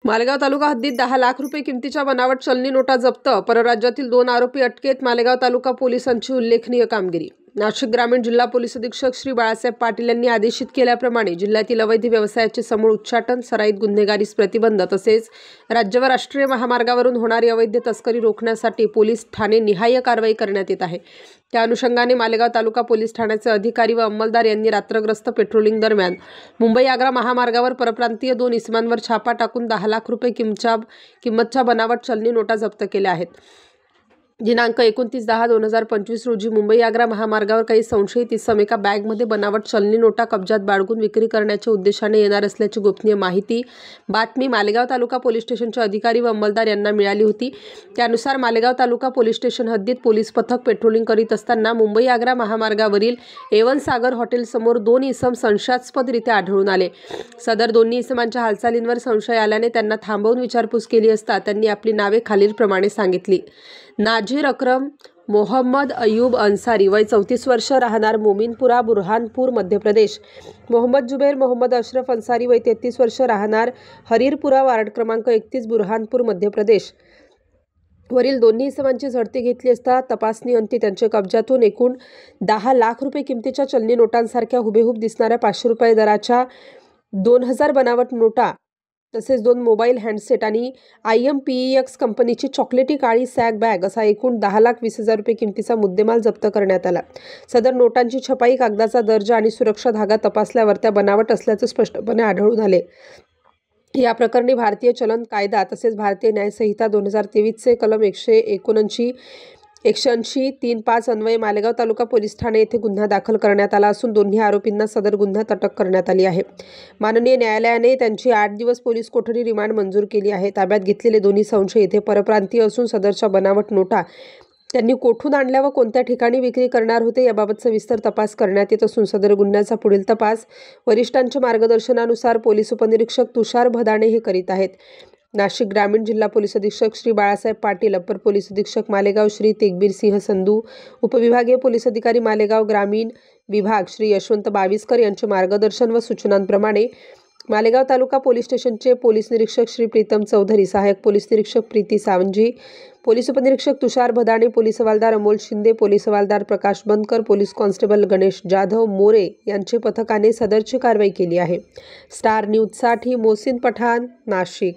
मालेगाव तालुका हद्दीत 10 लाख रुपये किमतीच्या बनावट चलनी नोटा जप्त. परराज्यातील 2 आरोपी अटकेत. मालेगाव तालुका पोलिसांची उल्लेखनीय कामगिरी. नाशिक ग्रामीण जिल्हा पोलीस अधीक्षक श्री बाळासाहेब पाटील यांनी आदेशित केल्याप्रमाणे जिल्ह्यातील अवैध व्यवसायाचे समूळ उच्चाटन, सराईत गुन्हेगारीस प्रतिबंध तसेच राज्य व राष्ट्रीय महामार्गावरून होणारी अवैध तस्करी रोखण्यासाठी पोलीस ठाणे निहाय कारवाई करण्यात येत आहे. त्या अनुषंगाने मालेगाव तालुका पोलीस ठाण्याचे अधिकारी व अंमलदार यांनी रात्रग्रस्त पेट्रोलिंग दरम्यान मुंबई-आग्रा महामार्गावर परप्रांतीय 2 इसमांवर छापा टाकून 10 लाख रुपये किंमतच्या बनावट चलनी नोटा जप्त केल्या आहेत. दिनांक 29/10/2025 रोजी मुंबई-आग्रा महामार्गावर काही संशयित इसम एका बॅगमध्ये बनावट चलनी नोटा कब्जात बाळगून विक्री करण्याच्या उद्देशाने येणार असल्याची गोपनीय बातमी मालेगाव तालुका पोलीस स्टेशनचे अधिकारी व अंमलदार यांना मिळाली होती. त्यानुसार मालेगाव तालुका पोलीस स्टेशन हद्दीत पोलीस पथक पेट्रोलिंग करीत असताना मुंबई-आग्रा महामार्गावरील एवन सागर हॉटेलसमोर 2 इसम संशयास्पदरित्या आढळून आले. सदर दोन्ही इसमांच्या हालचालींवर संशय आल्याने त्यांना थांबवून विचारपूस केली असता त्यांनी आपली नावे खालीलप्रमाणे सांगितली. नाझीर अक्रम मोहम्मद अयूब अन्सारी, वय 34 वर्ष, राहणार मोमीनपुरा, बुरहानपूर, मध्य प्रदेश. मोहम्मद जुबैर मोहम्मद अशरफ अन्सारी, वय 33 वर्ष, राहणार हरीरपुरा, वार्ड क्रमांक 31, बुरहानपूर, मध्य प्रदेश. वरील दोन्ही इसमांची झडती घेतली असता तपासणी अंती त्यांच्या कब्जातून एकूण 10 लाख रुपये किमतीच्या चलनी नोटांसारख्या हुबेहूब दिसणाऱ्या 500 रुपये दराच्या 2000 बनावट नोटा तसेच 2 मोबाईल हँडसेट आणि IMPEX कंपनीची चॉकलेटी काळी सॅग बॅग असा एकूण 10,20,000 रुपये किमतीचा मुद्देमाल जप्त करण्यात आला. सदर नोटांची छपाई, कागदाचा दर्जा आणि सुरक्षा धागा तपासल्यावर त्या बनावट असल्याचे स्पष्टपणे आढळून आले. या प्रकरणी भारतीय चलन कायदा तसेच भारतीय न्यायसंहिता 2023चे कलम 179, 180(3)(5) अन्वये मालेगाव तालुका पोलीस ठाणे येथे गुन्हा दाखल करण्यात आला असून दोन्ही आरोपींना सदर गुन्ह्यात अटक करण्यात आली आहे. माननीय न्यायालयाने त्यांची 8 दिवस पोलीस कोठडी रिमांड मंजूर केली आहे. ताब्यात घेतलेले दोन्ही संशयित येथे परप्रांतीय असून सदरच्या बनावट नोटा त्यांनी कोठून आणल्या व कोणत्या ठिकाणी विक्री करणार होते याबाबत सविस्तर तपास करण्यात येत असून सदर गुन्ह्याचा पुढील तपास वरिष्ठांच्या मार्गदर्शनानुसार पोलीस उपनिरीक्षक तुषार भदाणे हे करीत आहेत. नाशिक ग्रामीण जिल्हा पोलीस अधीक्षक श्री बाळासाहेब पाटील, अप्पर पोलीस अधीक्षक मालेगाव श्री तेगबीर सिंह संधू, उपविभागीय पोलीस अधिकारी मालेगाव ग्रामीण विभाग श्री यशवंत बाविस्कर यांचे मार्गदर्शन व सूचनांप्रमाणे मालेगाव तालुका पोलीस स्टेशनचे पोलीस निरीक्षक श्री प्रीतम चौधरी, सहाय्यक पोलीस निरीक्षक प्रीती सावंजी, पोलीस उपनिरीक्षक तुषार भदाणे, पोलीस हवालदार अमोल शिंदे, पोलीस हवालदार प्रकाश बनकर, पोलीस कॉन्स्टेबल गणेश जाधव मोरे यांचे पथकाने सदरची कारवाई केली आहे. स्टार न्यूजसाठी मोहसिन पठाण, नाशिक.